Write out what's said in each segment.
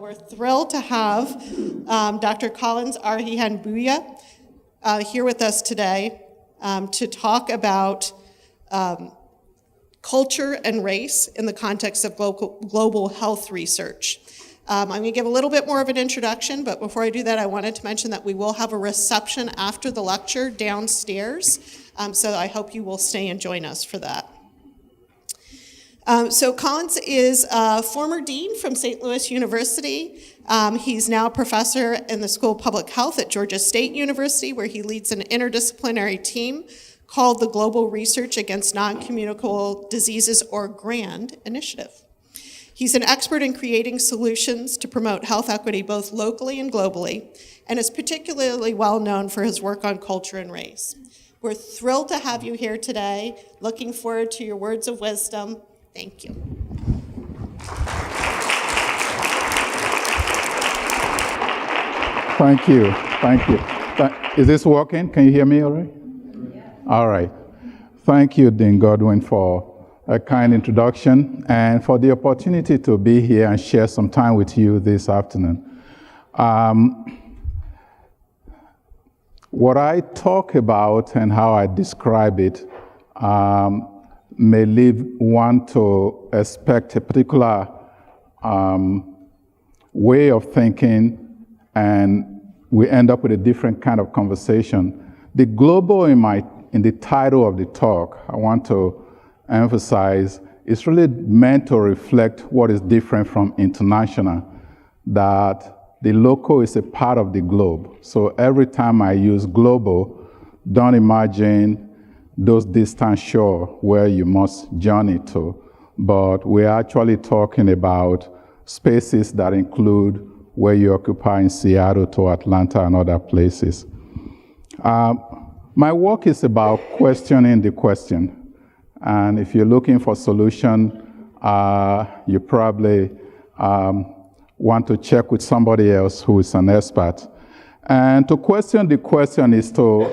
we're thrilled to have Dr. Collins Airhihenbuwa here with us today to talk about culture and race in the context of global health research. I'm going to give a little bit more of an introduction, but before I do that, I wanted to mention that we will have a reception after the lecture downstairs, so I hope you will stay and join us for that. So Collins is a former dean from St. Louis University. He's now a professor in the School of Public Health at Georgia State University, where he leads an interdisciplinary team called the Global Research Against Non-Communicable Diseases, or GRAND initiative. He's an expert in creating solutions to promote health equity both locally and globally, and is particularly well known for his work on culture and race. We're thrilled to have you here today. Looking forward to your words of wisdom. Thank you. Thank you. Thank you. Is this working? Can you hear me all right? Yeah. All right. Thank you, Dean Godwin, for a kind introduction and for the opportunity to be here and share some time with you this afternoon. What I talk about and how I describe it may lead one to expect a particular way of thinking, and we end up with a different kind of conversation. The global in the title of the talk, I want to emphasize, is really meant to reflect what is different from international, that the local is a part of the globe. So every time I use global, don't imagine those distant shore where you must journey to, but we're actually talking about spaces that include where you occupy in Seattle to Atlanta and other places. My work is about questioning the question. And if you're looking for solution, you probably want to check with somebody else who is an expert. And to question the question is to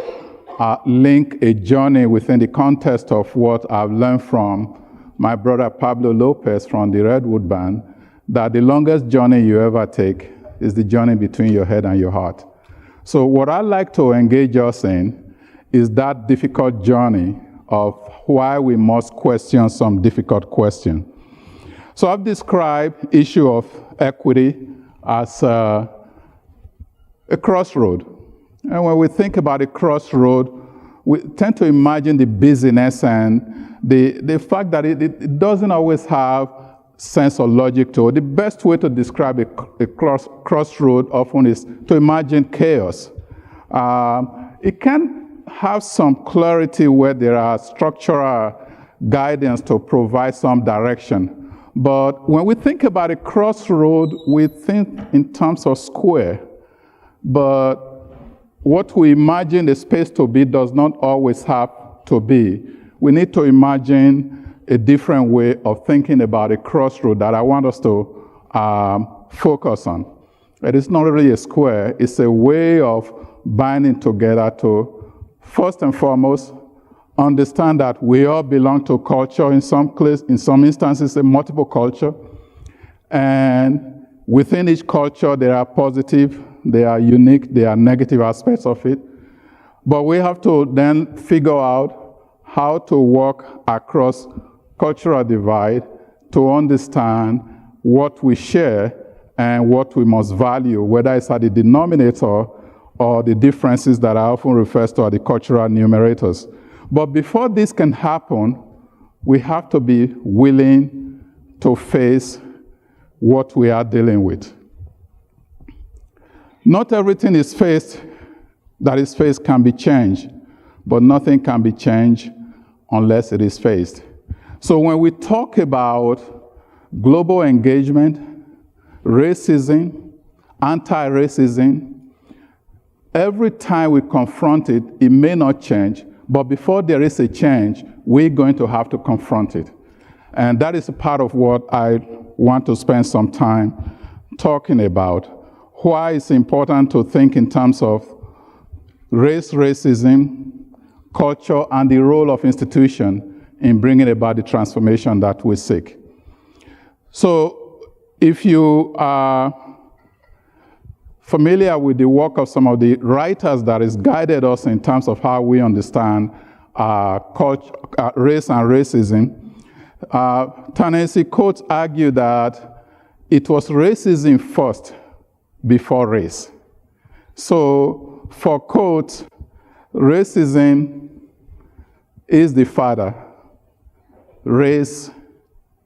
link a journey within the context of what I've learned from my brother Pablo Lopez from the Redwood Band, that the longest journey you ever take is the journey between your head and your heart. So what I like to engage us in is that difficult journey of why we must question some difficult question. So I've described issue of equity as a crossroad. And when we think about a crossroad, we tend to imagine the busyness and the fact that it doesn't always have sense or logic to it. The best way to describe a crossroad often is to imagine chaos. It can have some clarity where there are structural guidance to provide some direction. But when we think about a crossroad, we think in terms of square. But what we imagine the space to be does not always have to be. We need to imagine a different way of thinking about a crossroad that I want us to focus on. It is not really a square, it's a way of binding together to, first and foremost, understand that we all belong to culture, in some instances, a multiple culture. And within each culture, there are positive, there are unique, there are negative aspects of it. But we have to then figure out how to work across cultural divide to understand what we share and what we must value, whether it's at the denominator or the differences that are often referred to as the cultural numerators. But before this can happen, we have to be willing to face what we are dealing with. Not everything that is faced can be changed, but nothing can be changed unless it is faced. So when we talk about global engagement, racism, anti-racism, every time we confront it, it may not change, but before there is a change, we're going to have to confront it. And that is a part of what I want to spend some time talking about. Why it's important to think in terms of race, racism, culture, and the role of institution in bringing about the transformation that we seek. So if you are familiar with the work of some of the writers that has guided us in terms of how we understand race and racism. Ta-Nehisi Coates argued that it was racism first before race. So for Coates, racism is the father, race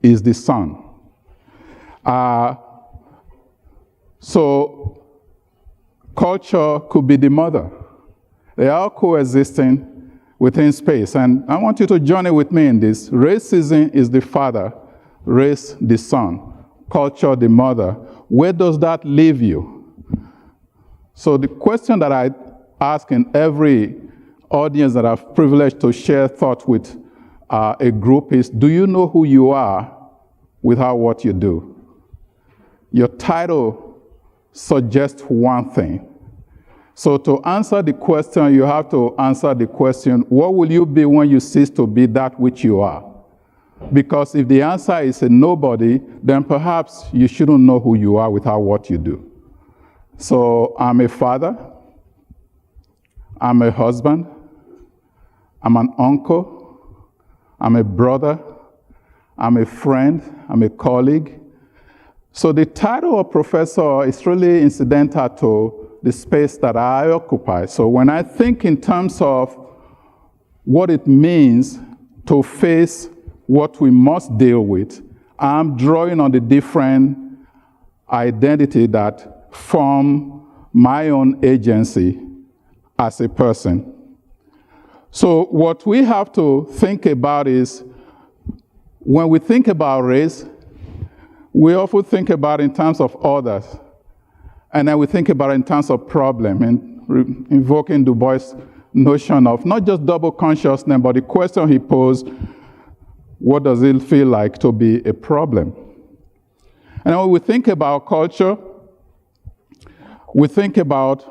is the son. So culture could be the mother. They are coexisting within space. And I want you to journey with me in this. Racism is the father, race the son, culture the mother. Where does that leave you? So the question that I ask in every audience that I've privileged to share thought with a group is, do you know who you are without what you do? Your title suggests one thing. So to answer the question, you have to answer the question, what will you be when you cease to be that which you are? Because if the answer is a nobody, then perhaps you shouldn't know who you are without what you do. So I'm a father, I'm a husband, I'm an uncle, I'm a brother, I'm a friend, I'm a colleague. So the title of professor is really incidental to the space that I occupy. So when I think in terms of what it means to face what we must deal with, I'm drawing on the different identity that form my own agency as a person. So what we have to think about is, when we think about race, we often think about it in terms of others. And then we think about it in terms of problem, and invoking Du Bois' notion of not just double consciousness, but the question he posed, what does it feel like to be a problem? And when we think about culture, we think about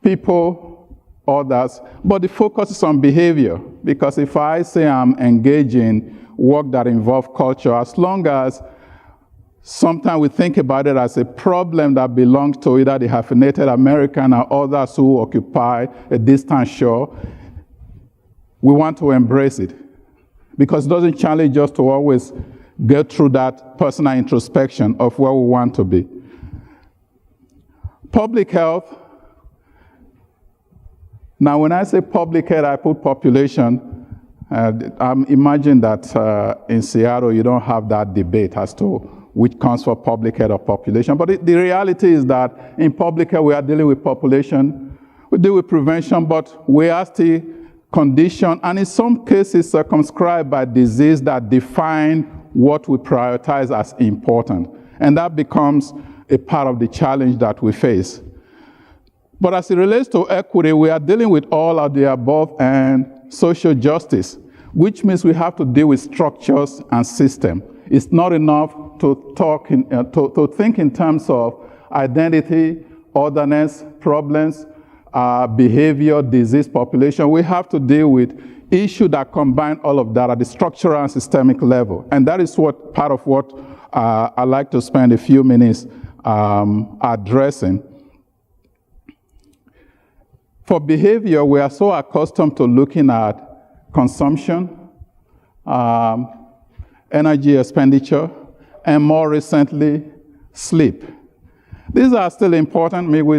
people, others, but the focus is on behavior. Because if I say I'm engaging work that involves culture, as long as sometimes we think about it as a problem that belongs to either the hyphenated American or others who occupy a distant shore, we want to embrace it. Because it doesn't challenge us to always get through that personal introspection of where we want to be. Public health. Now, when I say public health, I put population. Imagine that in Seattle, you don't have that debate as to which comes for public health or population. But the reality is that in public health, we are dealing with population. We deal with prevention, but we are still conditioned, and in some cases circumscribed by disease that define what we prioritize as important. And that becomes a part of the challenge that we face. But as it relates to equity, we are dealing with all of the above and social justice, which means we have to deal with structures and systems. It's not enough to to think in terms of identity, otherness, problems, behavior, disease, population. We have to deal with issues that combine all of that at the structural and systemic level. And that is part of what I'd like to spend a few minutes addressing. For behavior, we are so accustomed to looking at consumption, energy expenditure, and more recently, sleep. These are still important, maybe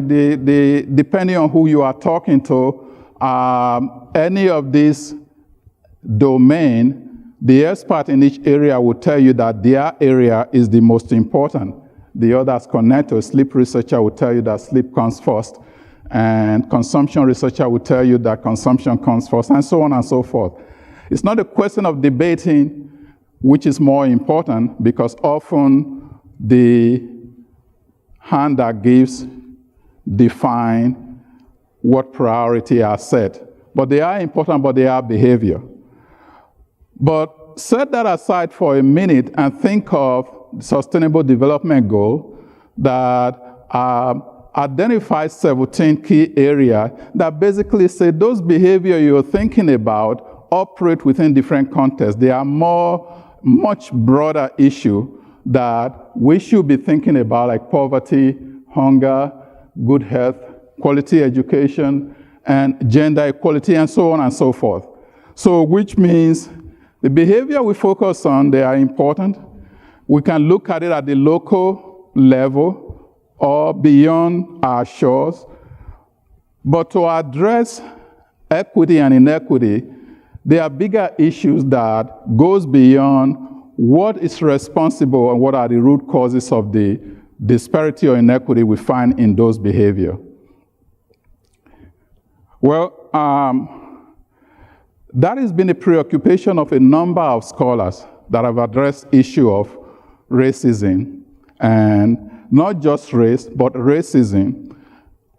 depending on who you are talking to, any of these domain, the expert in each area will tell you that their area is the most important. The others connect to a sleep researcher will tell you that sleep comes first, and consumption researcher will tell you that consumption comes first, and so on and so forth. It's not a question of debating which is more important, because often the hand that gives define what priority are set. But they are important, but they are behavior. But set that aside for a minute and think of the Sustainable Development Goal that identifies 17 key areas that basically say those behavior you're thinking about operate within different contexts. They are much broader issue that we should be thinking about, like poverty, hunger, good health, quality education, and gender equality, and so on and so forth. So which means the behavior we focus on, they are important. We can look at it at the local level or beyond our shores. But to address equity and inequity, there are bigger issues that goes beyond what is responsible and what are the root causes of the disparity or inequity we find in those behavior. Well, that has been a preoccupation of a number of scholars that have addressed issue of racism, and not just race, but racism,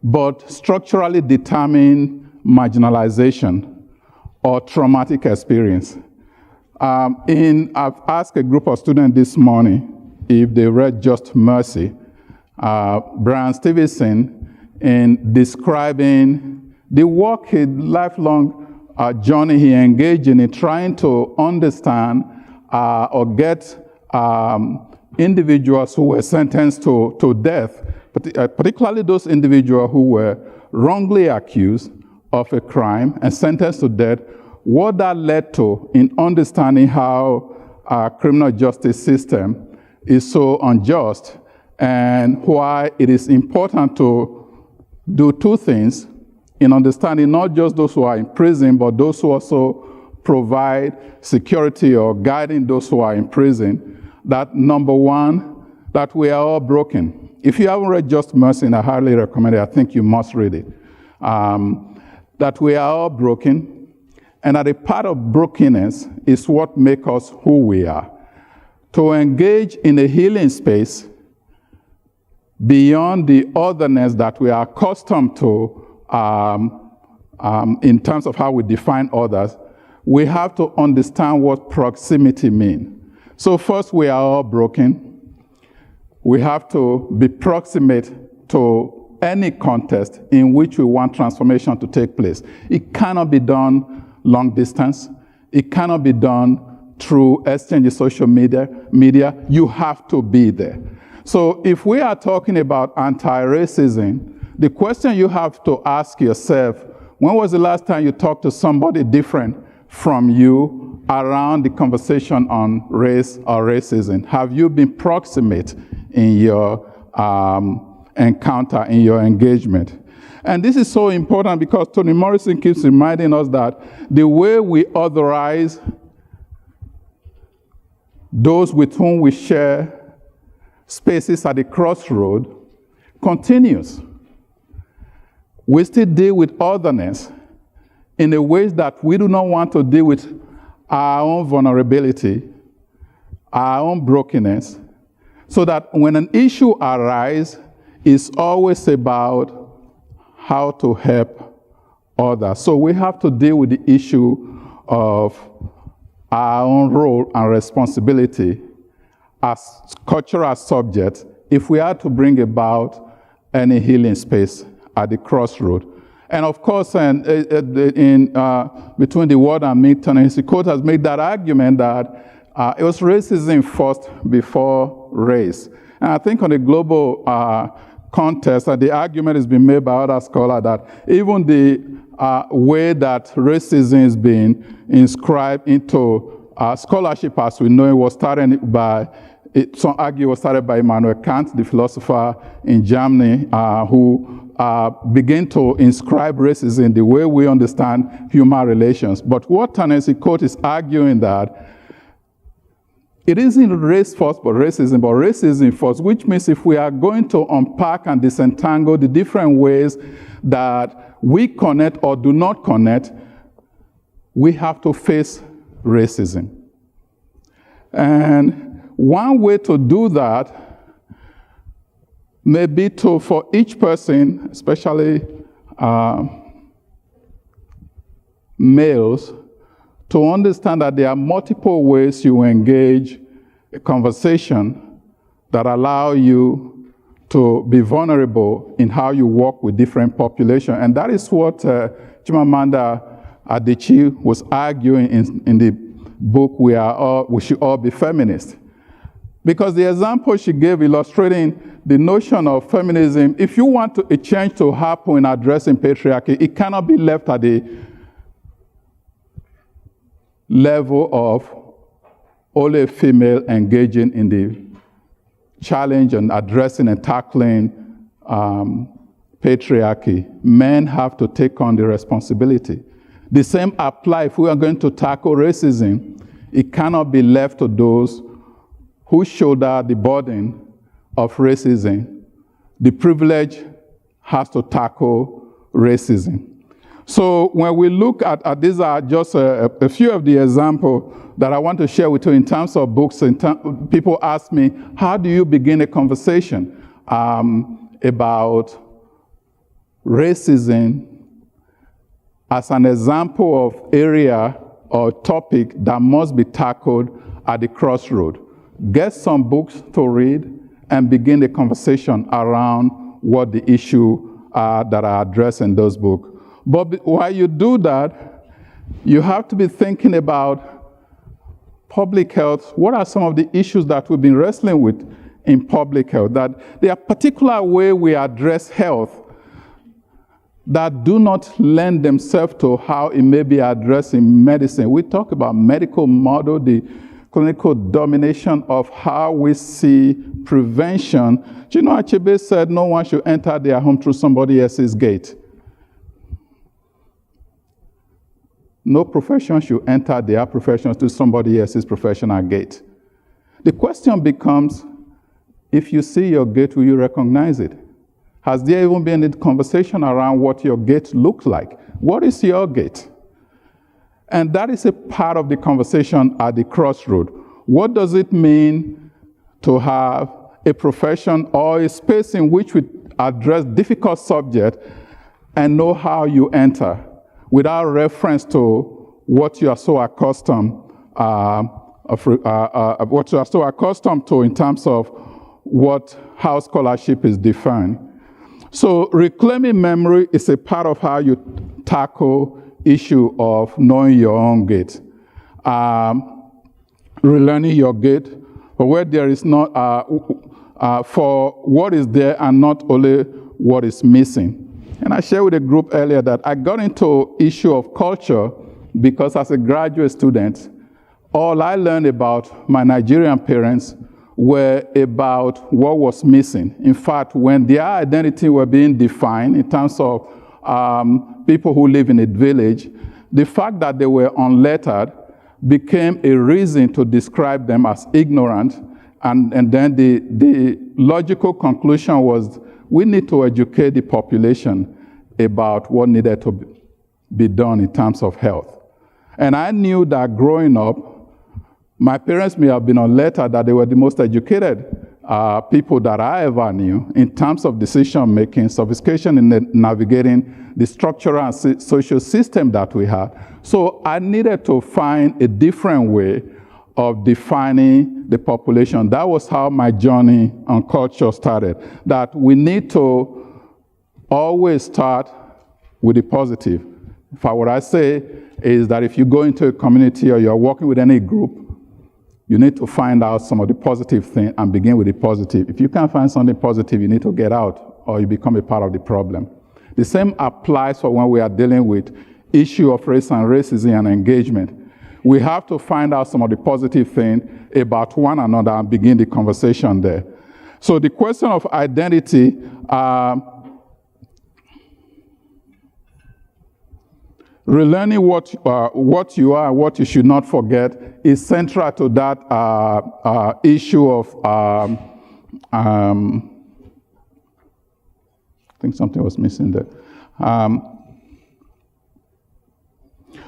but structurally determined marginalization or traumatic experience. I've asked a group of students this morning if they read Just Mercy. Brian Stevenson, in describing the work, his lifelong journey he engaged in trying to understand or get individuals who were sentenced to death, particularly those individuals who were wrongly accused of a crime and sentenced to death, what that led to in understanding how our criminal justice system is so unjust, and why it is important to do two things in understanding not just those who are in prison, but those who also provide security or guiding those who are in prison. That number one, that we are all broken. If you haven't read Just Mercy, and I highly recommend it, I think you must read it. That we are all broken, and that a part of brokenness is what makes us who we are. To engage in a healing space beyond the otherness that we are accustomed to in terms of how we define others, we have to understand what proximity means. So first, we are all broken. We have to be proximate to any context in which we want transformation to take place. It cannot be done long distance. It cannot be done through exchange of social media. You have to be there. So if we are talking about anti-racism, the question you have to ask yourself, when was the last time you talked to somebody different from you around the conversation on race or racism? Have you been proximate in your encounter, in your engagement? And this is so important because Toni Morrison keeps reminding us that the way we authorize those with whom we share spaces at the crossroad continues. We still deal with otherness in the ways that we do not want to deal with our own vulnerability, our own brokenness, so that when an issue arises, it's always about how to help others. So we have to deal with the issue of our own role and responsibility as cultural subjects if we are to bring about any healing space at the crossroad. And of course, between the Ward and Milton, his quote has made that argument that it was racism first before race. And I think on a global context, the argument has been made by other scholars that even the way that racism is being inscribed into scholarship as we know it was started by, some argue was started by Immanuel Kant, the philosopher in Germany, who begin to inscribe racism the way we understand human relations. But what Ta-Nehisi Coates is arguing that it isn't race first, but racism first, which means if we are going to unpack and disentangle the different ways that we connect or do not connect, we have to face racism. And one way to do that may be to, for each person, especially males, to understand that there are multiple ways you engage a conversation that allow you to be vulnerable in how you work with different populations. And that is what Chimamanda Adichie was arguing in the book, We Should All Be Feminists. Because the example she gave illustrating the notion of feminism, if you want a change to happen in addressing patriarchy, it cannot be left at the level of only a female engaging in the challenge and addressing and tackling patriarchy. Men have to take on the responsibility. The same applies if we are going to tackle racism. It cannot be left to those who shoulder the burden of racism. The privilege has to tackle racism. So when we look at these are just a few of the examples that I want to share with you in terms of books. People ask me, how do you begin a conversation about racism as an example of area or topic that must be tackled at the crossroad? Get some books to read and begin a conversation around what the issue that are addressed in those books. But while you do that, you have to be thinking about public health. What are some of the issues that we've been wrestling with in public health? That there are particular ways we address health that do not lend themselves to how it may be addressed in medicine. We talk about medical model, the clinical domination of how we see prevention. Chinua Achebe said no one should enter their home through somebody else's gate. No profession should enter their profession through somebody else's professional gate. The question becomes, if you see your gate, will you recognize it? Has there even been a conversation around what your gate looks like? What is your gate? And that is a part of the conversation at the crossroad. What does it mean to have a profession or a space in which we address difficult subjects and know how you enter without reference to what you are so accustomed to in terms of how scholarship is defined? So reclaiming memory is a part of how you tackle issue of knowing your own gate. Relearning your gate, for where there is not, for what is there and not only what is missing. And I shared with a group earlier that I got into issue of culture because as a graduate student, all I learned about my Nigerian parents were about what was missing. In fact, when their identity were being defined in terms of people who live in a village, the fact that they were unlettered became a reason to describe them as ignorant. And then the logical conclusion was we need to educate the population about what needed to be done in terms of health. And I knew that growing up, my parents may have been unlettered, that they were the most educated people that I ever knew in terms of decision-making, sophistication in navigating the structural and social system that we had. So I needed to find a different way of defining the population. That was how my journey on culture started, that we need to always start with the positive. What I say is that if you go into a community or you're working with any group, you need to find out some of the positive things and begin with the positive. If you can't find something positive, you need to get out or you become a part of the problem. The same applies for when we are dealing with issue of race and racism and engagement. We have to find out some of the positive things about one another and begin the conversation there. So the question of identity, relearning what you are and what you should not forget is central to that issue of, I think something was missing there.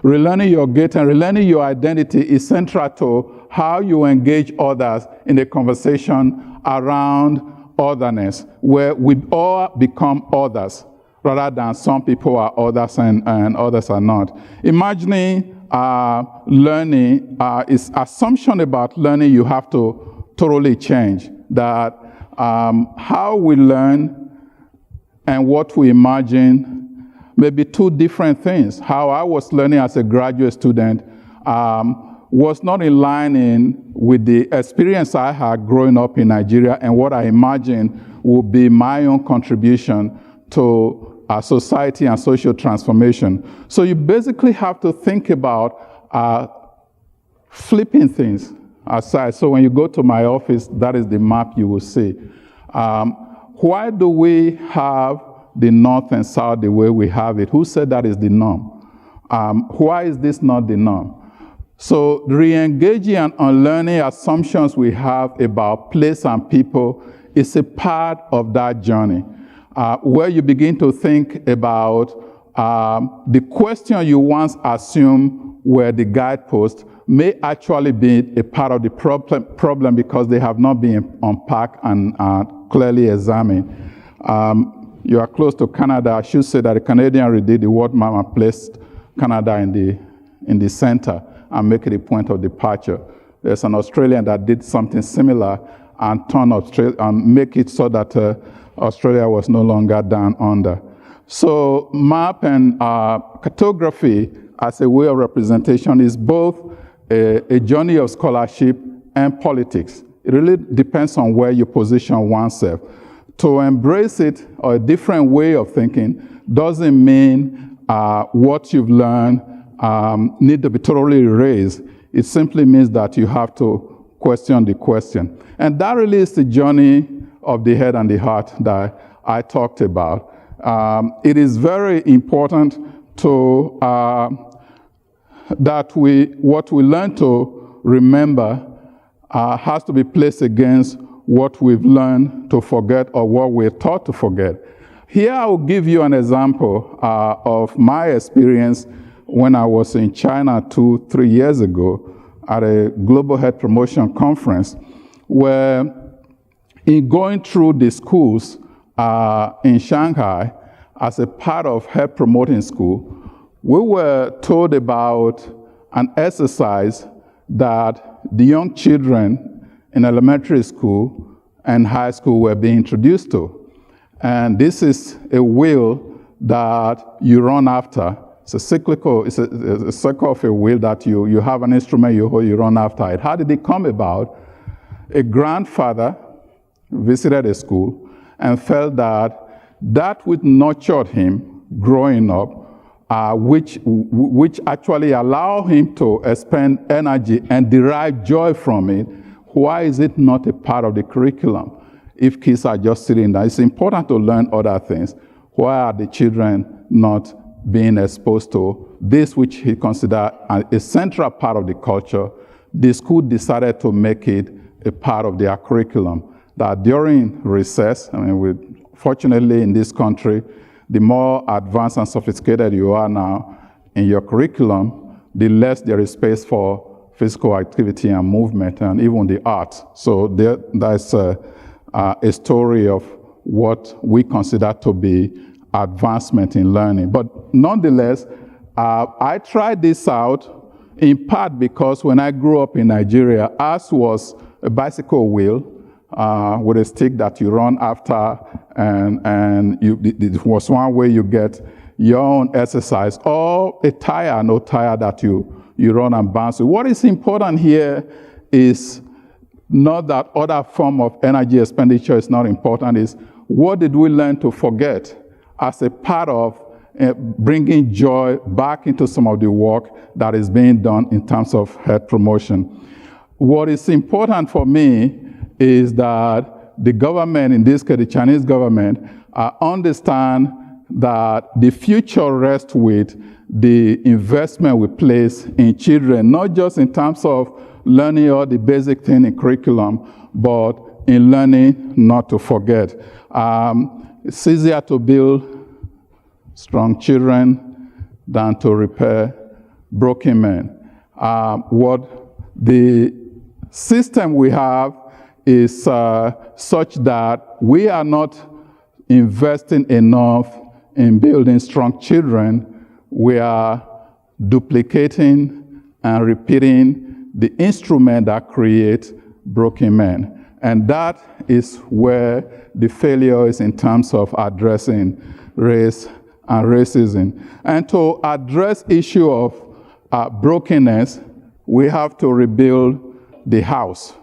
Relearning your gate and relearning your identity is central to how you engage others in a conversation around otherness, where we all become others, rather than some people are others and others are not. Imagining learning is assumption about learning you have to totally change. That how we learn and what we imagine may be two different things. How I was learning as a graduate student was not in line with the experience I had growing up in Nigeria and what I imagined would be my own contribution to society and social transformation. So you basically have to think about flipping things aside. So when you go to my office, that is the map you will see. Why do we have the North and South the way we have it? Who said that is the norm? Why is this not the norm? So re-engaging and unlearning assumptions we have about place and people is a part of that journey, where you begin to think about the question you once assumed were the guideposts may actually be a part of the problem because they have not been unpacked and clearly examined. You are close to Canada. I should say that the Canadian redid the world map and placed Canada in the center and make it a point of departure. There's an Australian that did something similar and turn Australia and make it so that Australia was no longer down under. So map and cartography as a way of representation is both a journey of scholarship and politics. It really depends on where you position oneself. To embrace it, or a different way of thinking, doesn't mean what you've learned need to be totally erased. It simply means that you have to question the question. And that really is the journey of the head and the heart that I talked about. It is very important to that what we learn to remember has to be placed against what we've learned to forget or what we're taught to forget. Here I will give you an example of my experience when I was in China 2-3 years ago at a global health promotion conference, where in going through the schools in Shanghai as a part of health promoting school, we were told about an exercise that the young children in elementary school and high school were being introduced to. And this is a wheel that you run after. It's a cyclical, it's a circle of a wheel that you have an instrument you hold, you run after it. How did it come about? A grandfather visited a school and felt that which nurtured him growing up, which actually allowed him to expend energy and derive joy from it, why is it not a part of the curriculum? If kids are just sitting there, it's important to learn other things. Why are the children not being exposed to this which he considered a central part of the culture? The school decided to make it a part of their curriculum. That during recess, fortunately in this country, the more advanced and sophisticated you are now in your curriculum, the less there is space for physical activity and movement and even the arts. So that's a story of what we consider to be advancement in learning. But nonetheless, I tried this out in part because when I grew up in Nigeria, ours was a bicycle wheel with a stick that you run after, and it was one way you get your own exercise, or a tire, no tire that you run and bounce. What is important here is not that other form of energy expenditure is not important, is what did we learn to forget as a part of bringing joy back into some of the work that is being done in terms of health promotion. What is important for me is that the government, in this case the Chinese government, understand that the future rests with the investment we place in children, not just in terms of learning all the basic things in curriculum, but in learning not to forget. It's easier to build strong children than to repair broken men. What the system we have is such that we are not investing enough in building strong children. We are duplicating and repeating the instrument that creates broken men. And that is where the failure is in terms of addressing race and racism. And to address issue of brokenness, we have to rebuild the house.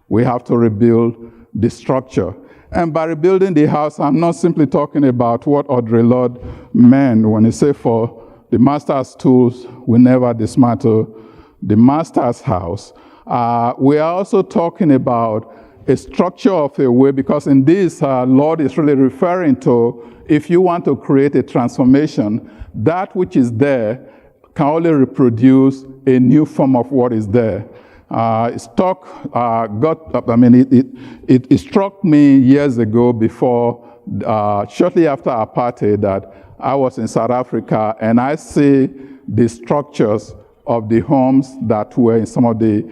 We have to rebuild the structure. And by rebuilding the house, I'm not simply talking about what Audre Lorde meant when he said, for the master's tools will never dismantle the master's house. We are also talking about a structure of a way, because in this, Lord is really referring to, if you want to create a transformation, that which is there can only reproduce a new form of what is there. It struck me years ago before, shortly after apartheid, that I was in South Africa, and I see the structures of the homes that were in some of the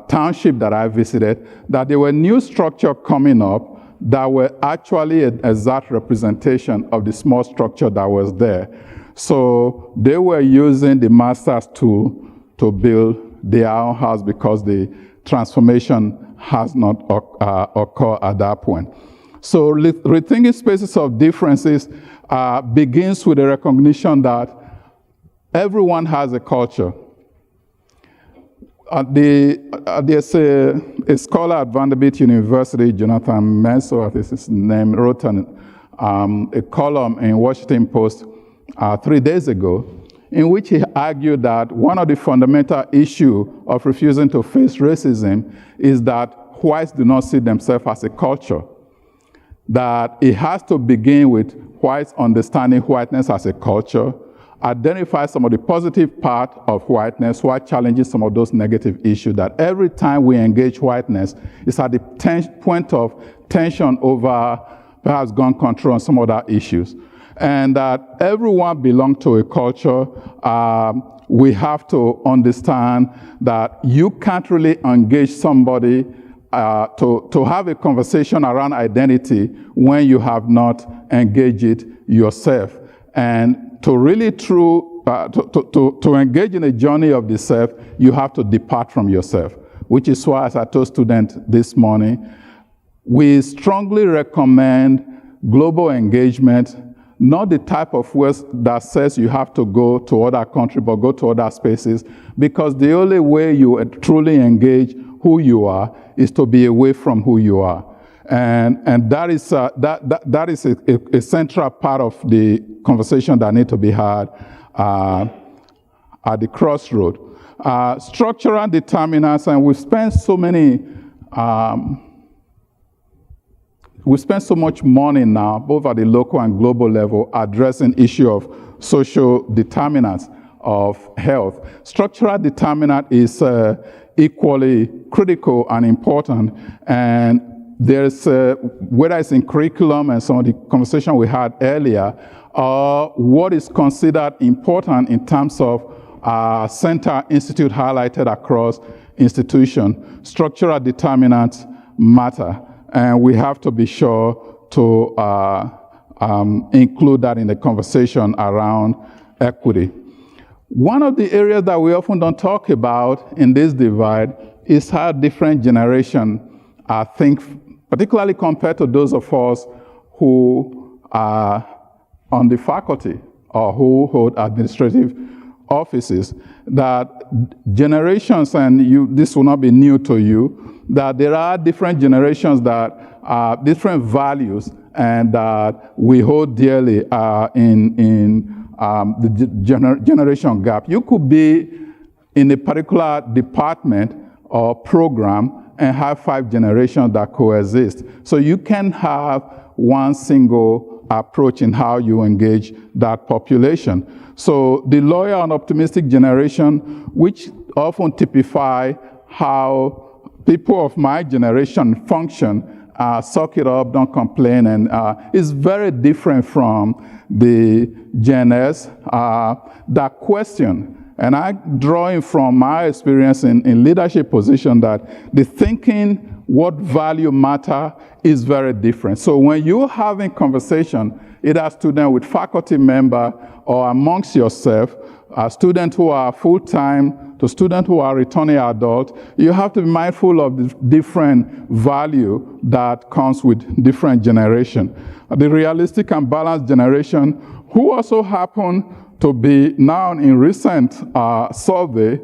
township that I visited, that there were new structure coming up that were actually an exact representation of the small structure that was there. So they were using the master's tool to build their own house because the transformation has not occurred at that point. So rethinking spaces of differences begins with the recognition that everyone has a culture. There's a scholar at Vanderbilt University, Jonathan Menso, I think his name, wrote a column in Washington Post 3 days ago, in which he argued that one of the fundamental issues of refusing to face racism is that whites do not see themselves as a culture. That it has to begin with whites understanding whiteness as a culture, identify some of the positive part of whiteness while challenging some of those negative issues, that every time we engage whiteness, it's at the point of tension over perhaps gun control and some other issues. And that everyone belongs to a culture. We have to understand that you can't really engage somebody to have a conversation around identity when you have not engaged it yourself. And to really to engage in a journey of the self, you have to depart from yourself, which is why, as I told students this morning, we strongly recommend global engagement, not the type of work that says you have to go to other countries, but go to other spaces, because the only way you truly engage who you are is to be away from who you are. And that is a central part of the conversation that need to be had at the Crossroad. Structural determinants, and we spend so much money now, both at the local and global level, addressing issue of social determinants of health. Structural determinant is equally critical and important, and there's, whether it's in curriculum and some of the conversation we had earlier, what is considered important in terms of center institute highlighted across institution. Structural determinants matter, and we have to be sure to include that in the conversation around equity. One of the areas that we often don't talk about in this divide is how different generations think, particularly compared to those of us who are on the faculty or who hold administrative offices, that generations, and this will not be new to you, that there are different generations that are different values and that we hold dearly in the generation gap. You could be in a particular department or program and have 5 generations that coexist. So you can have one single approach in how you engage that population. So the loyal and optimistic generation, which often typify how people of my generation function, suck it up, don't complain, and is very different from the Gen S that question. And I drawing from my experience in leadership position that the thinking what value matter is very different. So when you're having conversation, either student with faculty member or amongst yourself, students who are full-time to students who are returning adult, you have to be mindful of the different value that comes with different generation. The realistic and balanced generation, who also happen to be now in recent survey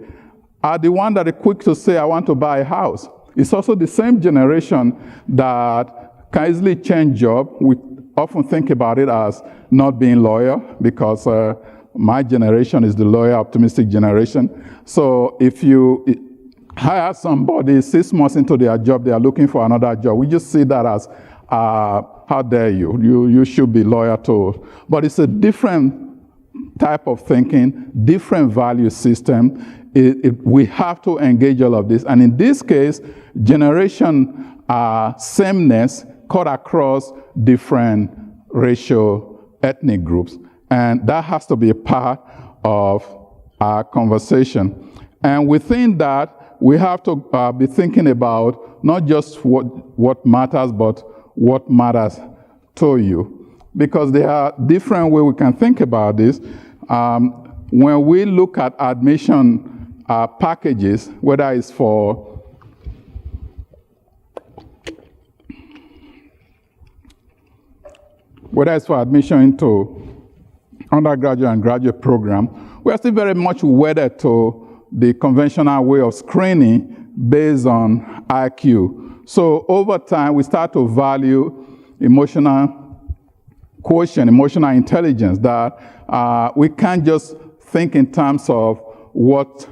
are the ones that are quick to say, I want to buy a house. It's also the same generation that can easily change job. We often think about it as not being loyal because my generation is the loyal, optimistic generation. So if you hire somebody 6 months into their job, they are looking for another job. We just see that as, how dare you? You should be loyal to. But it's a different type of thinking, different value system. We have to engage all of this. And in this case, generation sameness cut across different racial, ethnic groups. And that has to be a part of our conversation. And within that, we have to be thinking about not just what matters, but what matters to you. Because there are different ways we can think about this. When we look at admission packages, whether it's for admission into undergraduate and graduate program, we are still very much wedded to the conventional way of screening based on IQ. So over time, we start to value emotional quotient, emotional intelligence, that we can't just think in terms of what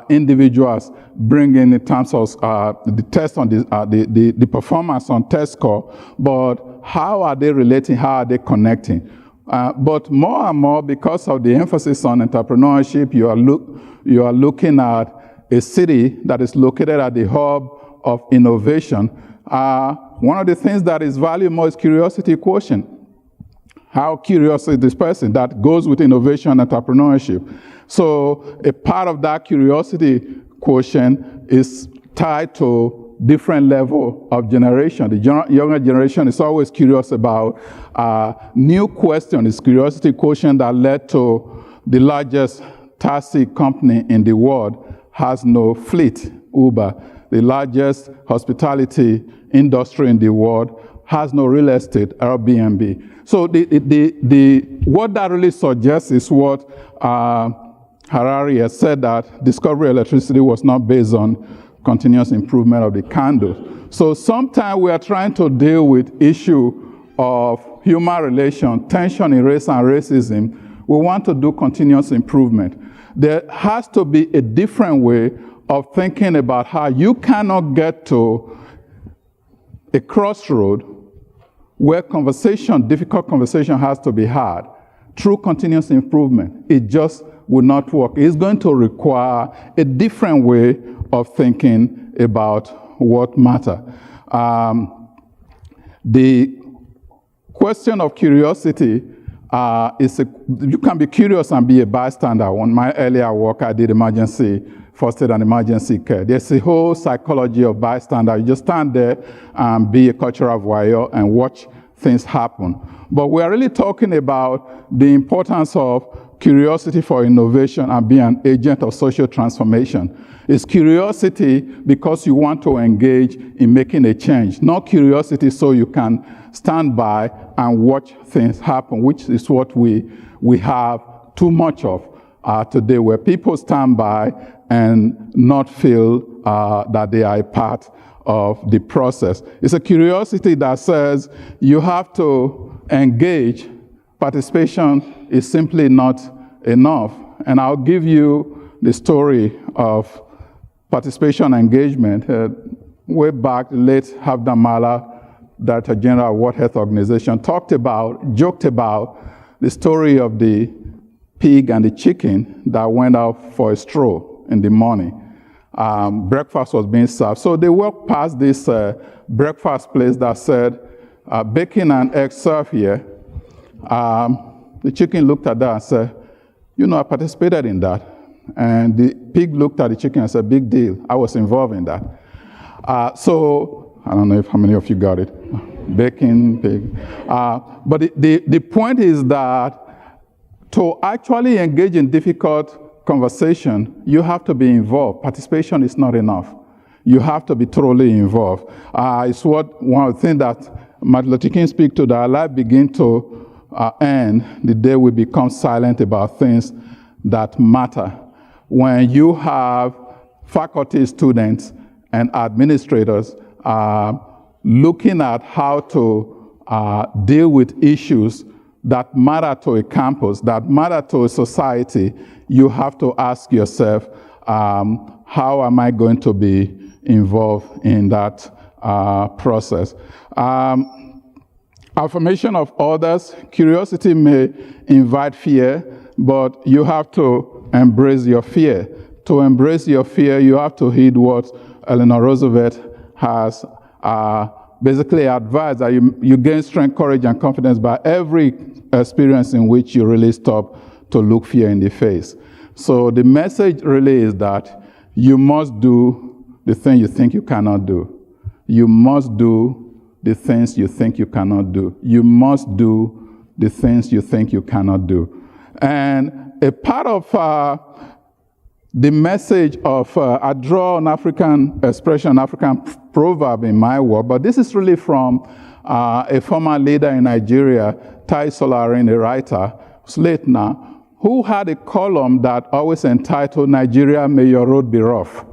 individuals bring in terms of the test on the performance on test score, but how are they relating, how are they connecting? But more and more, because of the emphasis on entrepreneurship, you are looking at a city that is located at the hub of innovation. One of the things that is valued more is curiosity quotient. How curious is this person? That goes with innovation and entrepreneurship. So a part of that curiosity quotient is tied to different level of generation. The younger generation is always curious about new questions. It's curiosity quotient that led to the largest taxi company in the world has no fleet, Uber. The largest hospitality industry in the world has no real estate, Airbnb. So what that really suggests is what Harari has said, that discovery of electricity was not based on continuous improvement of the candle. So sometimes we are trying to deal with issue of human relation, tension in race and racism. We want to do continuous improvement. There has to be a different way of thinking about how you cannot get to a crossroad where difficult conversation has to be had through continuous improvement. It just will not work. It's going to require a different way of thinking about what matters. The question of curiosity you can be curious and be a bystander. On my earlier work, I did first aid and emergency care. There's a whole psychology of bystander. You just stand there and be a cultural voyeur and watch things happen. But we are really talking about the importance of curiosity for innovation and being an agent of social transformation. It's curiosity because you want to engage in making a change, not curiosity so you can stand by and watch things happen, which is what we have too much of today, where people stand by and not feel that they are a part of the process. It's a curiosity that says you have to engage. Participation is simply not enough. And I'll give you the story of participation engagement. Way back, the late Havdan Mala, Director General of World Health Organization, joked about the story of the pig and the chicken that went out for a stroll in the morning. Breakfast was being served. So they walked past this breakfast place that said, bacon and eggs served here. The chicken looked at that and said, I participated in that. And the pig looked at the chicken and said, big deal, I was involved in that. So, I don't know how many of you got it. Bacon, pig. But the point is that to actually engage in difficult conversation, you have to be involved. Participation is not enough. You have to be thoroughly involved. It's one of the things that Martin Luther King speaks to, that our life begin to end, the day we become silent about things that matter. When you have faculty, students, and administrators looking at how to deal with issues that matter to a campus, that matter to a society, you have to ask yourself, how am I going to be involved in that process? Affirmation of others. Curiosity may invite fear, but you have to embrace your fear. To embrace your fear, you have to heed what Eleanor Roosevelt has basically advised, that you gain strength, courage, and confidence by every experience in which you really stop to look fear in the face. So the message really is that you must do the thing you think you cannot do. You must do the things you think you cannot do. You must do the things you think you cannot do. And a part of the message of, I draw an African expression, African proverb in my work, but this is really from a former leader in Nigeria, Tai Solarin, a writer, who's late now, who had a column that always entitled, Nigeria, may your road be rough.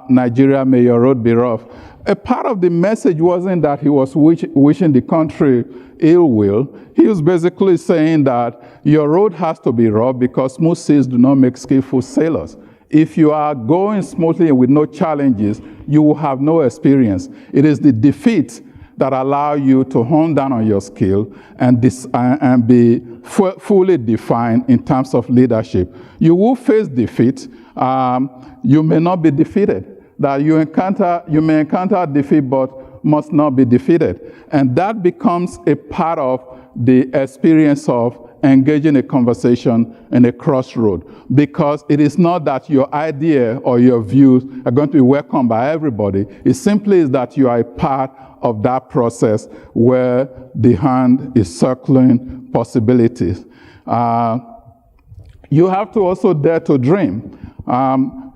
Nigeria, may your road be rough. A part of the message wasn't that he was wishing the country ill will. He was basically saying that your road has to be rough because smooth seas do not make skillful sailors. If you are going smoothly and with no challenges, you will have no experience. It is the defeat that allow you to hone down on your skill and be fully defined in terms of leadership. You will face defeat. You may not be defeated. That you may encounter defeat, but must not be defeated. And that becomes a part of the experience of engaging a conversation in a crossroad, because it is not that your idea or your views are going to be welcomed by everybody. It simply is that you are a part of that process where the hand is circling possibilities. You have to also dare to dream.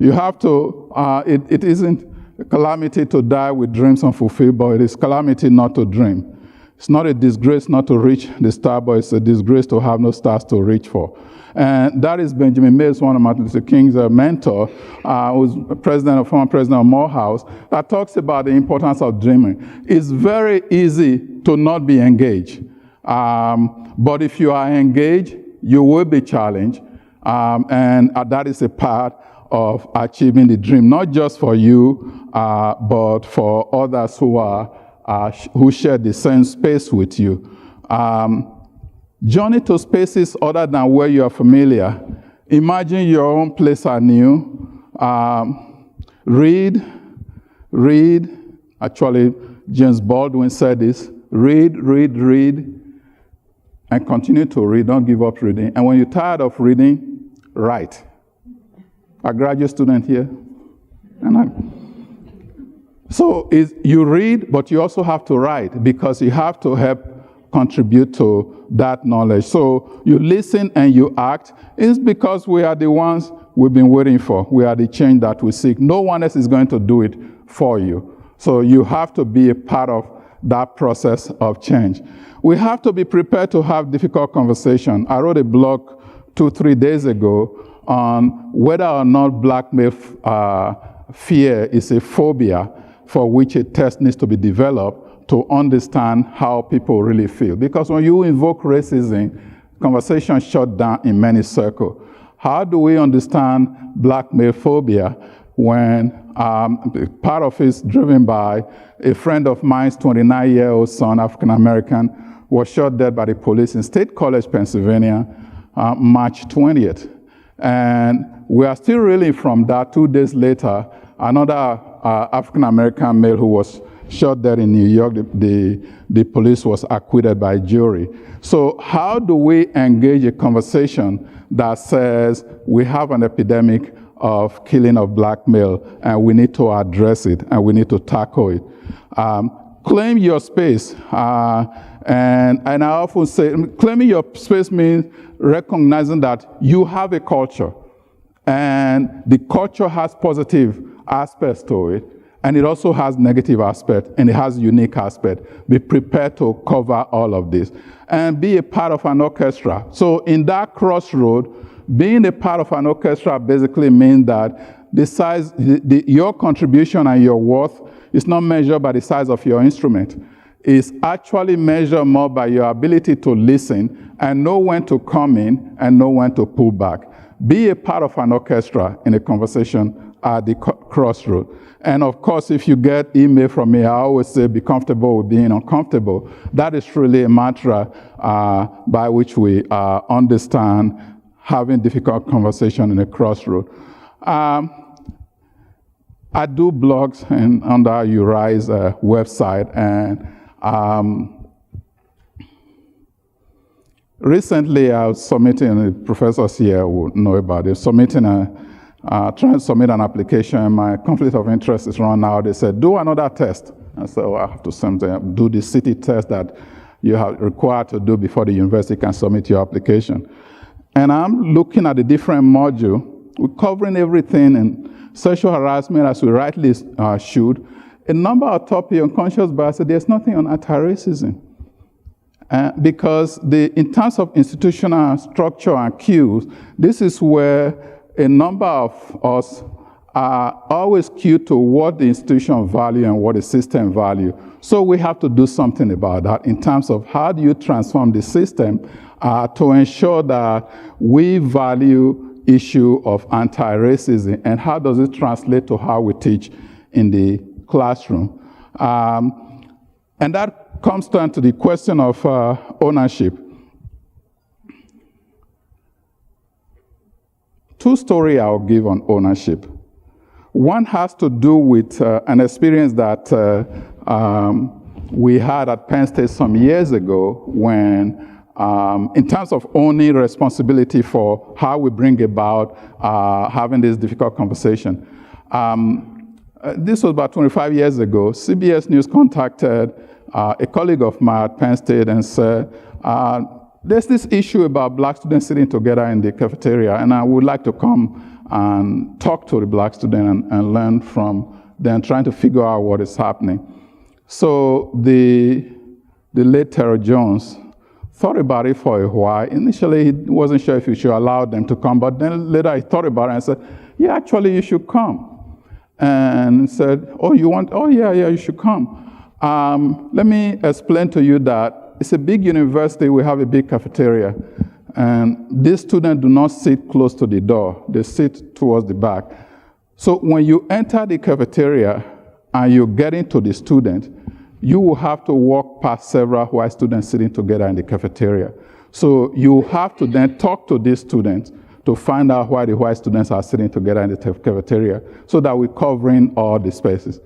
You have to, it isn't a calamity to die with dreams unfulfilled, but it is calamity not to dream. It's not a disgrace not to reach the star, but it's a disgrace to have no stars to reach for. And that is Benjamin Mills, one of Martin Luther King's mentor, who's former president of Morehouse, that talks about the importance of dreaming. It's very easy to not be engaged. But if you are engaged, you will be challenged. And that is a part of achieving the dream, not just for you, but for others who share the same space with you. Journey to spaces other than where you are familiar. Imagine your own place anew. Read. Actually, James Baldwin said this. Read, and continue to read. Don't give up reading. And when you're tired of reading, write. A graduate student here? So you read, but you also have to write, because you have to help contribute to that knowledge. So you listen and you act. It's because we are the ones we've been waiting for. We are the change that we seek. No one else is going to do it for you. So you have to be a part of that process of change. We have to be prepared to have difficult conversation. I wrote a blog 2-3 days ago on whether or not blackmail fear is a phobia for which a test needs to be developed to understand how people really feel. Because when you invoke racism, conversation shut down in many circles. How do we understand blackmail phobia when part of it is driven by a friend of mine's 29-year-old son, African-American, was shot dead by the police in State College, Pennsylvania, March 20th. And we are still reeling from that. 2 days later, another African-American male who was shot dead in New York, the police was acquitted by jury. So how do we engage a conversation that says we have an epidemic of killing of black male and we need to address it and we need to tackle it? Claim your space. And I often say, claiming your space means recognizing that you have a culture and the culture has positive aspects to it. And it also has negative aspect, and it has unique aspect. Be prepared to cover all of this. And be a part of an orchestra. So in that crossroad, being a part of an orchestra basically means that the size, your contribution and your worth is not measured by the size of your instrument. It's actually measured more by your ability to listen and know when to come in and know when to pull back. Be a part of an orchestra in a conversation at the crossroad. And of course, if you get email from me, I always say be comfortable with being uncomfortable. That is really a mantra by which we understand having difficult conversation in a crossroad. I do blogs under Uri's website, and recently I was submitting, the professors here would know about it, trying to submit an application. My conflict of interest is run out. They said, do another test. I said, well, I have to do the city test that you are required to do before the university can submit your application. And I'm looking at the different module. We're covering everything in sexual harassment, as we rightly should. A number of topics on unconscious bias, there's nothing on anti-racism. Because in terms of institutional structure and cues, this is where a number of us are always cued to what the institution value and what the system value. So we have to do something about that in terms of how do you transform the system to ensure that we value issue of anti-racism, and how does it translate to how we teach in the classroom. And that comes down to the question of ownership. Two stories I'll give on ownership. One has to do with an experience that we had at Penn State some years ago when in terms of owning responsibility for how we bring about having this difficult conversation. This was about 25 years ago. CBS News contacted a colleague of mine at Penn State and said, there's this issue about black students sitting together in the cafeteria, and I would like to come and talk to the black student and learn from them, trying to figure out what is happening. So the late Terry Jones thought about it for a while. Initially, he wasn't sure if he should allow them to come, but then later he thought about it and said, yeah, actually, you should come. And said, oh, you want, oh, yeah, you should come. Let me explain to you that it's a big university, we have a big cafeteria, and these students do not sit close to the door, they sit towards the back. So when you enter the cafeteria and you get into the student, you will have to walk past several white students sitting together in the cafeteria. So you have to then talk to these students to find out why the white students are sitting together in the cafeteria, so that we're covering all the spaces.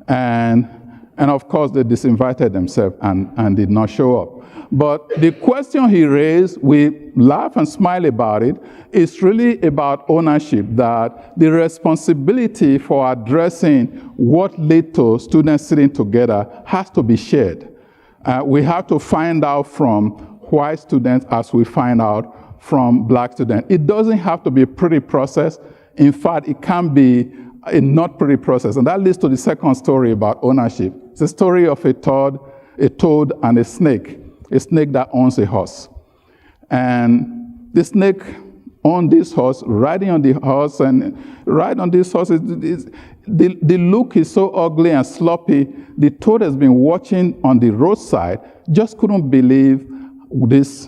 And of course, they disinvited themselves and did not show up. But the question he raised, we laugh and smile about it, is really about ownership, that the responsibility for addressing what led to students sitting together has to be shared. We have to find out from white students as we find out from black students. It doesn't have to be a pretty process. In fact, it can be a not pretty process. And that leads to the second story about ownership. It's a story of a toad and a snake that owns a horse. And the snake owned this horse, riding on the horse, and ride on this horse, the look is so ugly and sloppy. The toad has been watching on the roadside, just couldn't believe this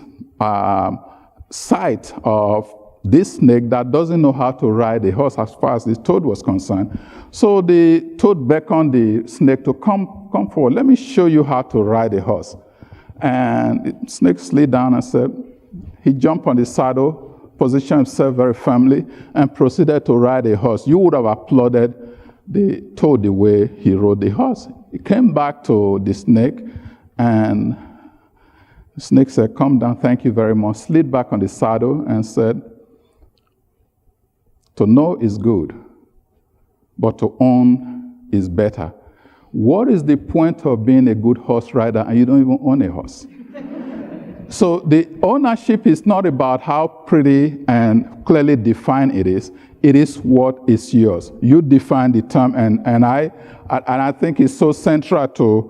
sight of this snake that doesn't know how to ride a horse as far as the toad was concerned. So the toad beckoned the snake to come forward. Let me show you how to ride a horse. And the snake slid down and said, he jumped on the saddle, positioned himself very firmly, and proceeded to ride a horse. You would have applauded the toad the way he rode the horse. He came back to the snake, and the snake said, come down, thank you very much, slid back on the saddle and said, to know is good, but to own is better. What is the point of being a good horse rider and you don't even own a horse? So the ownership is not about how pretty and clearly defined it is. it is what is yours. You define the term, and I think it's so central to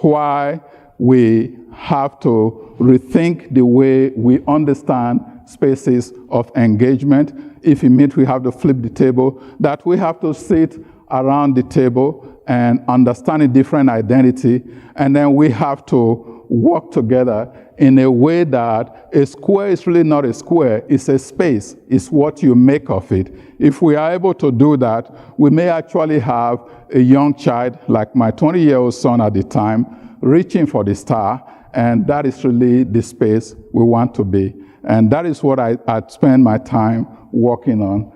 why we have to rethink the way we understand spaces of engagement. If it means we have to flip the table, that we have to sit around the table and understand a different identity, and then we have to work together in a way that a square is really not a square, it's a space, it's what you make of it. If we are able to do that, we may actually have a young child, like my 20-year-old son at the time, reaching for the star, and that is really the space we want to be. And that is what I spend my time working on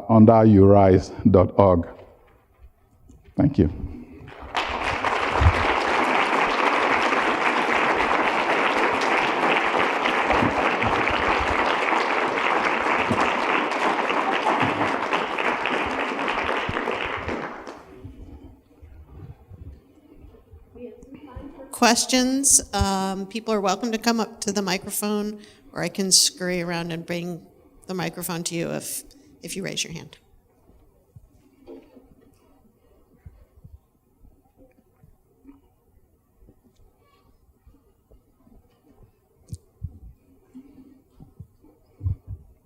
under urise.org. Thank you. Questions? People are welcome to come up to the microphone, or I can scurry around and bring the microphone to you if you raise your hand.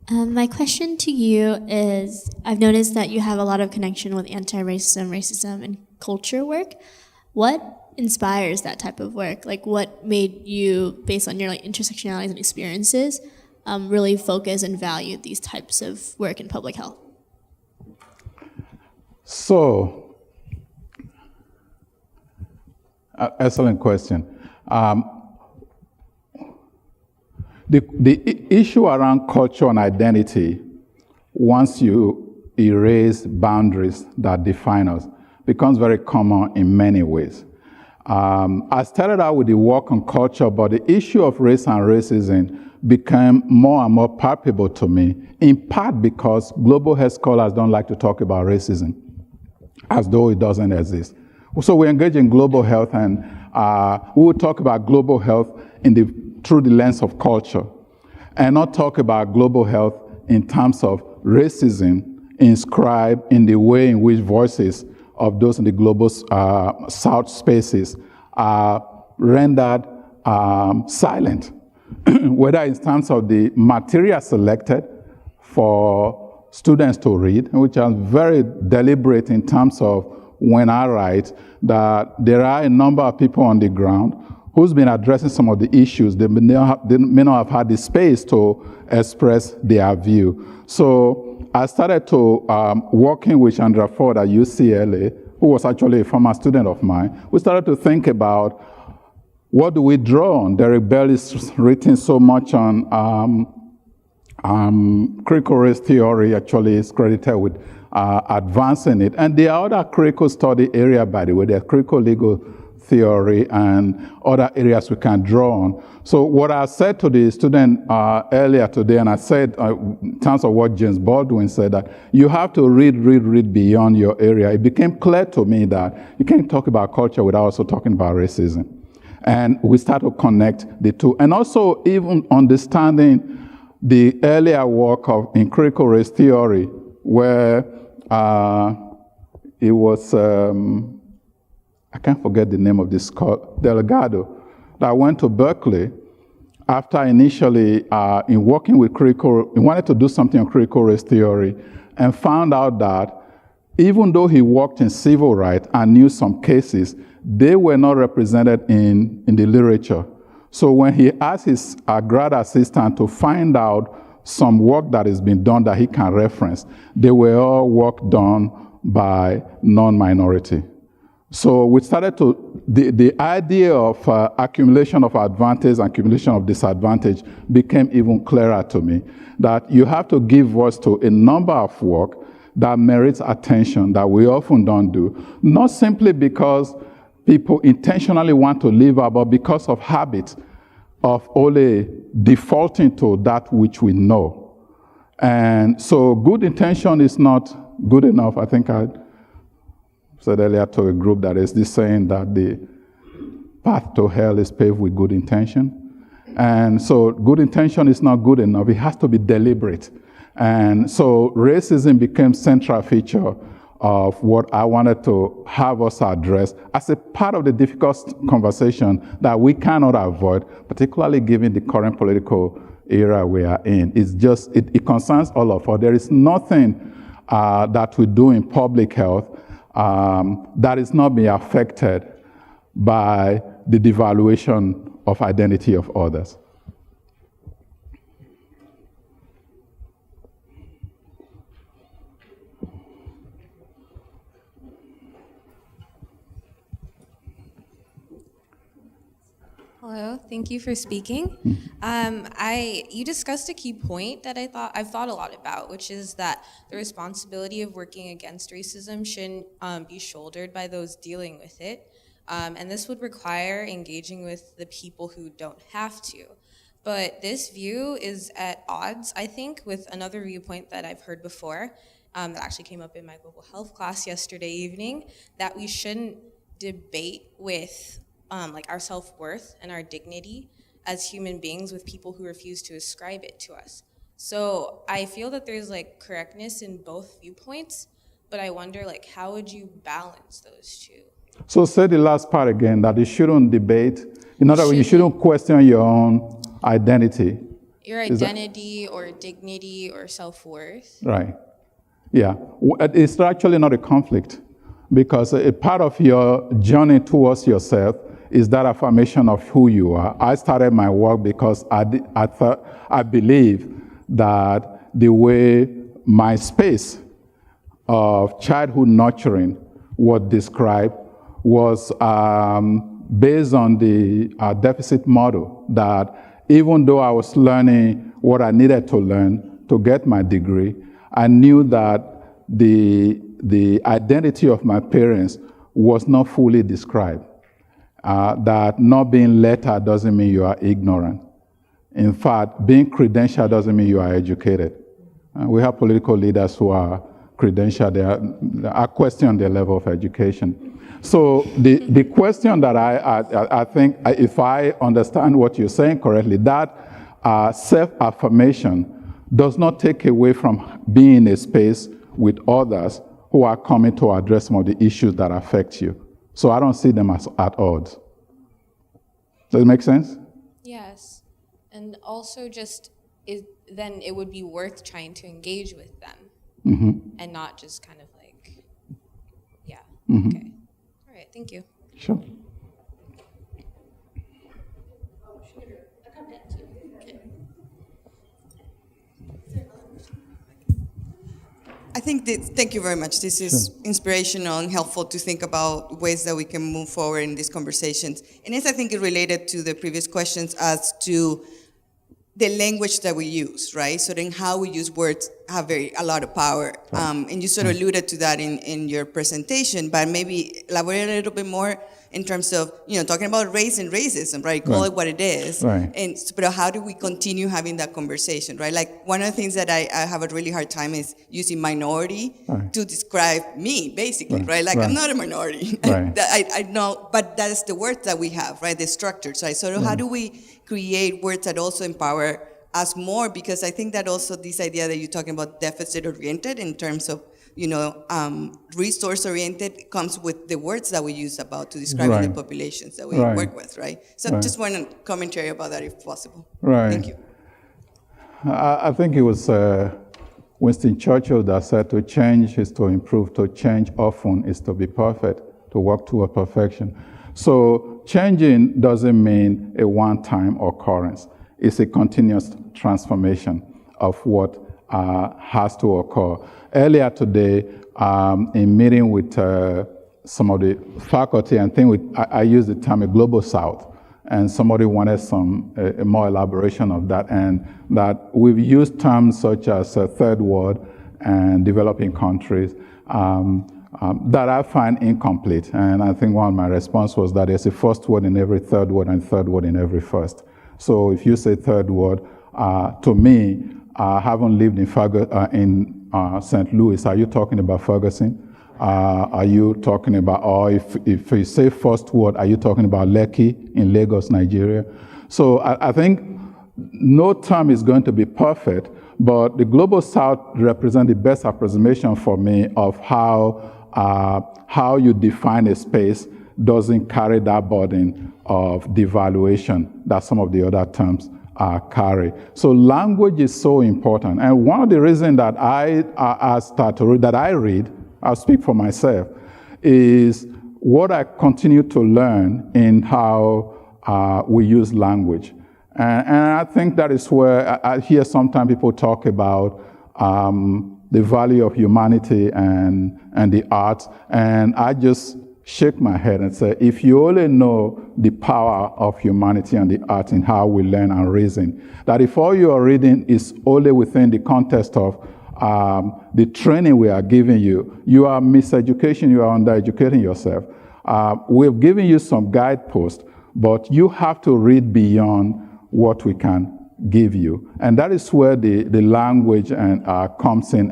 My question to you is, I've noticed that you have a lot of connection with anti-racism, racism, and culture work. What inspires that type of work? Like, what made you, based on your intersectionalities and experiences, really focus and value these types of work in public health? So, excellent question. The issue around culture and identity, once you erase boundaries that define us, becomes very common in many ways. I started out with the work on culture, but the issue of race and racism became more and more palpable to me, in part because global health scholars don't like to talk about racism, as though it doesn't exist. So we engage in global health, and we will talk about global health through the lens of culture, and not talk about global health in terms of racism inscribed in the way in which voices of those in the global south spaces are rendered silent, whether in terms of the material selected for students to read, which are very deliberate in terms of when I write, that there are a number of people on the ground who's been addressing some of the issues. They may not have had the space to express their view. So I started to working with Chandra Ford at UCLA, who was actually a former student of mine. We started to think about, what do we draw on? Derek Bell is written so much on critical race theory, actually is credited with advancing it. And there are other critical study areas, by the way. There's critical legal theory and other areas we can draw on. So what I said to the student earlier today, and I said in terms of what James Baldwin said, that you have to read beyond your area. It became clear to me that you can't talk about culture without also talking about racism. And we start to connect the two. And also even understanding the earlier work in critical race theory, where it was, I can't forget the name of this scholar, Delgado, that went to Berkeley after initially in working with he wanted to do something on critical race theory, and found out that even though he worked in civil rights and knew some cases, they were not represented in the literature. So when he asked his grad assistant to find out some work that has been done that he can reference, they were all work done by non-minority. So we started to, the idea of accumulation of advantage and accumulation of disadvantage became even clearer to me, that you have to give voice to a number of work that merits attention that we often don't do, not simply because people intentionally want to leave out, but because of habit of only defaulting to that which we know. And so good intention is not good enough. I think I said earlier to a group that is this saying that the path to hell is paved with good intention. And so good intention is not good enough. It has to be deliberate. And so racism became central feature of what I wanted to have us address as a part of the difficult conversation that we cannot avoid, particularly given the current political era we are in. It's just, it concerns all of us. There is nothing that we do in public health that is not being affected by the devaluation of identity of others. Hello, thank you for speaking. You discussed a key point that I've thought a lot about, which is that the responsibility of working against racism shouldn't be shouldered by those dealing with it. And this would require engaging with the people who don't have to. But this view is at odds, I think, with another viewpoint that I've heard before, that actually came up in my global health class yesterday evening, that we shouldn't debate with like our self-worth and our dignity as human beings with people who refuse to ascribe it to us. So I feel that there's like correctness in both viewpoints, but I wonder like how would you balance those two? So say the last part again, that you shouldn't debate. In other words, you shouldn't question your own identity. Your identity or dignity or self-worth. Right. Yeah. It's actually not a conflict, because a part of your journey towards yourself is that affirmation of who you are. I started my work because I believe that the way my space of childhood nurturing was described was based on the deficit model, that even though I was learning what I needed to learn to get my degree, I knew that the identity of my parents was not fully described. That not being lettered doesn't mean you are ignorant. In fact, being credentialed doesn't mean you are educated. We have political leaders who are credentialed, they are questioning their level of education. So the question that I think, if I understand what you're saying correctly, that self-affirmation does not take away from being in a space with others who are coming to address some of the issues that affect you. So I don't see them as at odds. Does it make sense? Yes. And also just, then it would be worth trying to engage with them and not just kind of like, yeah. Okay. All right, thank you. Sure. I think thank you very much. This is inspirational and helpful to think about ways that we can move forward in these conversations. And it's, I think, related to the previous questions as to the language that we use, right? So then how we use words have a lot of power. And you sort of alluded to that in your presentation, but maybe elaborate a little bit more in terms of, talking about race and racism, right? Call it what it is. Right. But how do we continue having that conversation, right? Like one of the things that I have a really hard time is using minority to describe me, basically, right? Like I'm not a minority. Right. I know, but that's the words that we have, right? The structures, right? So how do we create words that also empower us more? Because I think that also this idea that you're talking about deficit-oriented in terms of resource-oriented comes with the words that we use about to describe the populations that we work with, right? So just want a commentary about that if possible. Right. Thank you. I think it was Winston Churchill that said to change is to improve, to change often is to be perfect, to work toward perfection. So changing doesn't mean a one-time occurrence. It's a continuous transformation of what has to occur. Earlier today, in meeting with some of the faculty, and I used the term a global south, and somebody wanted a more elaboration of that, and that we've used terms such as third world and developing countries that I find incomplete. And I think one of my response was that there's a first word in every third word and third word in every first. So if you say third word, to me, having lived in St. Louis, are you talking about Ferguson? Are you talking about, or if you say first word, are you talking about Lekki in Lagos, Nigeria? So I think no term is going to be perfect, but the Global South represents the best approximation for me of how you define a space doesn't carry that burden of devaluation that some of the other terms carry. So language is so important. And one of the reasons that I read, I'll speak for myself, is what I continue to learn in how we use language. And I think that is where I hear sometimes people talk about the value of humanity and the arts, and I just shake my head and say, if you only know the power of humanity and the arts in how we learn and reason, that if all you are reading is only within the context of the training we are giving you, you are miseducation, you are undereducating yourself. We've given you some guideposts, but you have to read beyond what we can give you. And that is where the language comes in,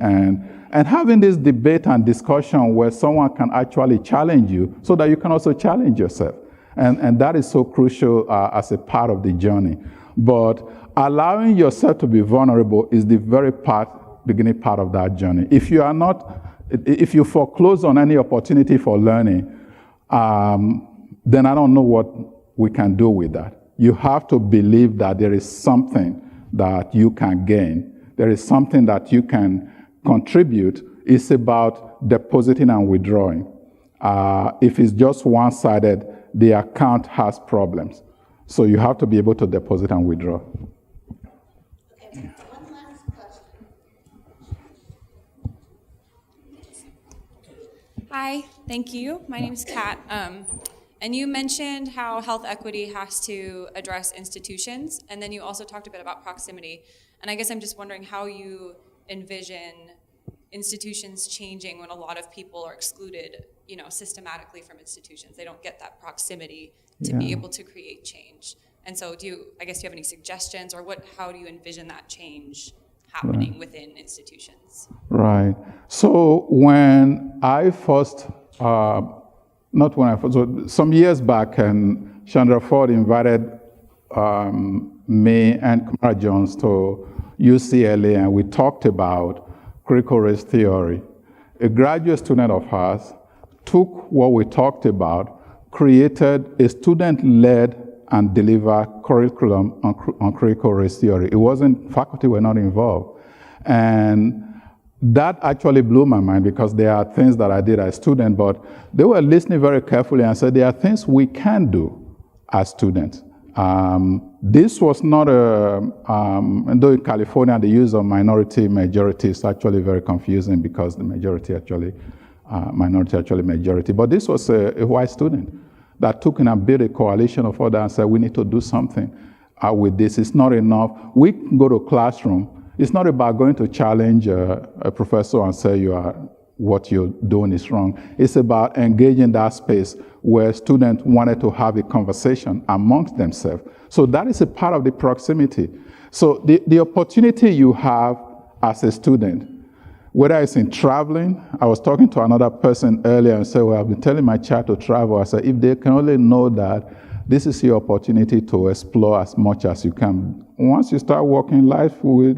and having this debate and discussion where someone can actually challenge you so that you can also challenge yourself. And that is so crucial as a part of the journey. But allowing yourself to be vulnerable is the very beginning part of that journey. If you foreclose on any opportunity for learning, then I don't know what we can do with that. You have to believe that there is something that you can gain. There is something that you can contribute. It's about depositing and withdrawing. If it's just one-sided, the account has problems. So you have to be able to deposit and withdraw. Okay, one last question. Hi, thank you. My name is Kat. And you mentioned how health equity has to address institutions, and then you also talked a bit about proximity. And I guess I'm just wondering how you envision institutions changing when a lot of people are excluded, systematically from institutions. They don't get that proximity to be able to create change. And so do you have any suggestions, or how do you envision that change happening within institutions? Right. So when I first, some years back, and Chandra Ford invited me and Kumara Jones to UCLA, and we talked about critical race theory. A graduate student of ours took what we talked about, created a student-led and delivered curriculum on critical race theory. It wasn't, faculty were not involved. And that actually blew my mind, because there are things that I did as a student, but they were listening very carefully and said, there are things we can do as students. This was not and though in California the use of minority-majority is actually very confusing, because the minority actually majority. But this was a white student that took in and built a coalition of others and said, we need to do something with this. It's not enough. We can go to a classroom. It's not about going to challenge a professor and say what you're doing is wrong. It's about engaging that space where students wanted to have a conversation amongst themselves. So that is a part of the proximity. So the opportunity you have as a student, whether it's in traveling, I was talking to another person earlier and said, well, I've been telling my child to travel. I said, if they can only know that this is your opportunity to explore as much as you can. Once you start working, life will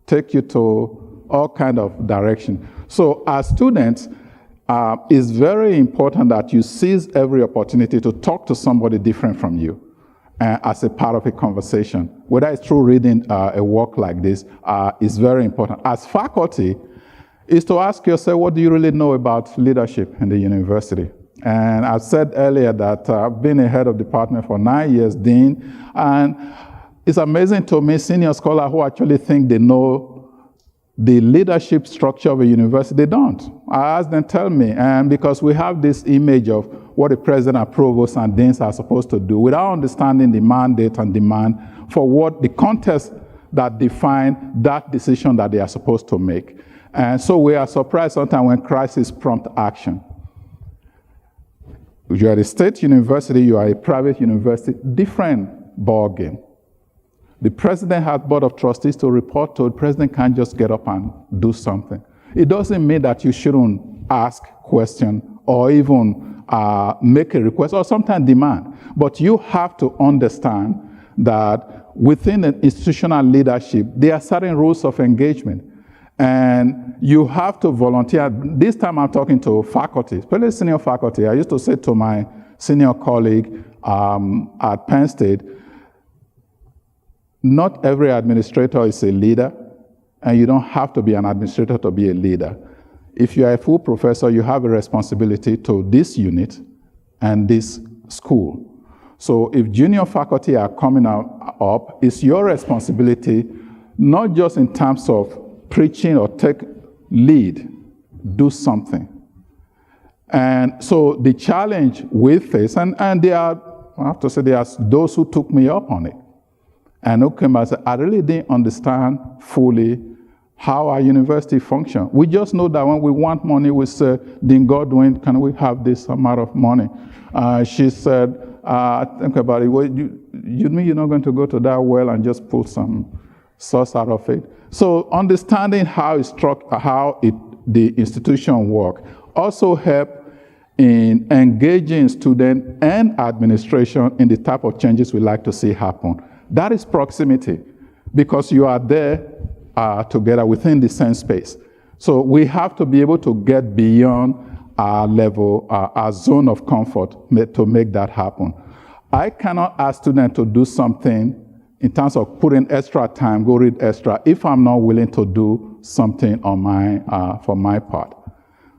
take you to all kind of direction. So as students, it's very important that you seize every opportunity to talk to somebody different from you as a part of a conversation. Whether it's through reading a work like this is very important. As faculty, is to ask yourself, what do you really know about leadership in the university? And I said earlier that I've been a head of department for 9 years, dean, and it's amazing to me, senior scholars who actually think they know the leadership structure of a university. They don't. I ask them, tell me, and because we have this image of what the president and provost and deans are supposed to do without understanding the mandate and demand for what the context that define that decision that they are supposed to make. And so we are surprised sometimes when crisis prompt action. You are at a state university, you are a private university, different ballgame. The president has board of trustees to report to. The president can't just get up and do something. It doesn't mean that you shouldn't ask questions or even make a request or sometimes demand. But you have to understand that within an institutional leadership, there are certain rules of engagement. And you have to volunteer. This time I'm talking to faculty, especially senior faculty. I used to say to my senior colleague at Penn State, not every administrator is a leader, and you don't have to be an administrator to be a leader. If you are a full professor, you have a responsibility to this unit and this school. So if junior faculty are coming up, it's your responsibility, not just in terms of preaching or take lead, do something. And so the challenge we face, and there are, I have to say, there are those who took me up on it, and who came and said, I really didn't understand fully how our university function. We just know that when we want money, we say, Dean Godwin, can we have this amount of money? She said, think about it, well, you mean you're not going to go to that well and just pull some sauce out of it? So understanding how the institution work also help in engaging students and administration in the type of changes we like to see happen. That is proximity, because you are there together within the same space. So we have to be able to get beyond our level, our zone of comfort to make that happen. I cannot ask students to do something in terms of putting extra time, go read extra, if I'm not willing to do something on for my part.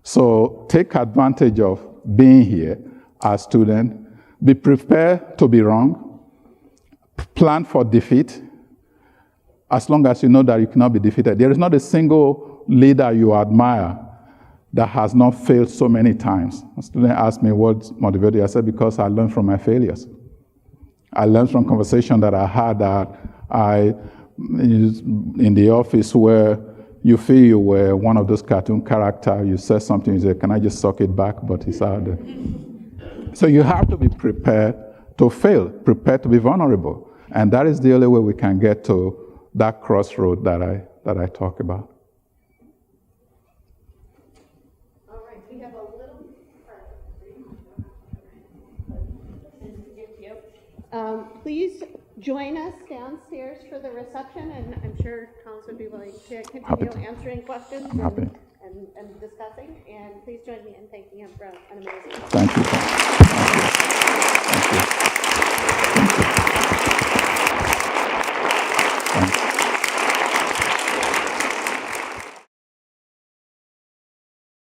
So take advantage of being here as student. Be prepared to be wrong. Plan for defeat, as long as you know that you cannot be defeated. There is not a single leader you admire that has not failed so many times. A student asked me what motivated. I said, because I learned from my failures. I learned from conversation that I had in the office where you feel you were one of those cartoon characters. You said something, you say, can I just suck it back? But it's out there. So you have to be prepared to fail, prepared to be vulnerable. And that is the only way we can get to that crossroad that I talk about. All right, we have a little. Please join us downstairs for the reception, and I'm sure Collins would be willing to continue answering questions and discussing. And please join me in thanking him for an amazing. Thank you.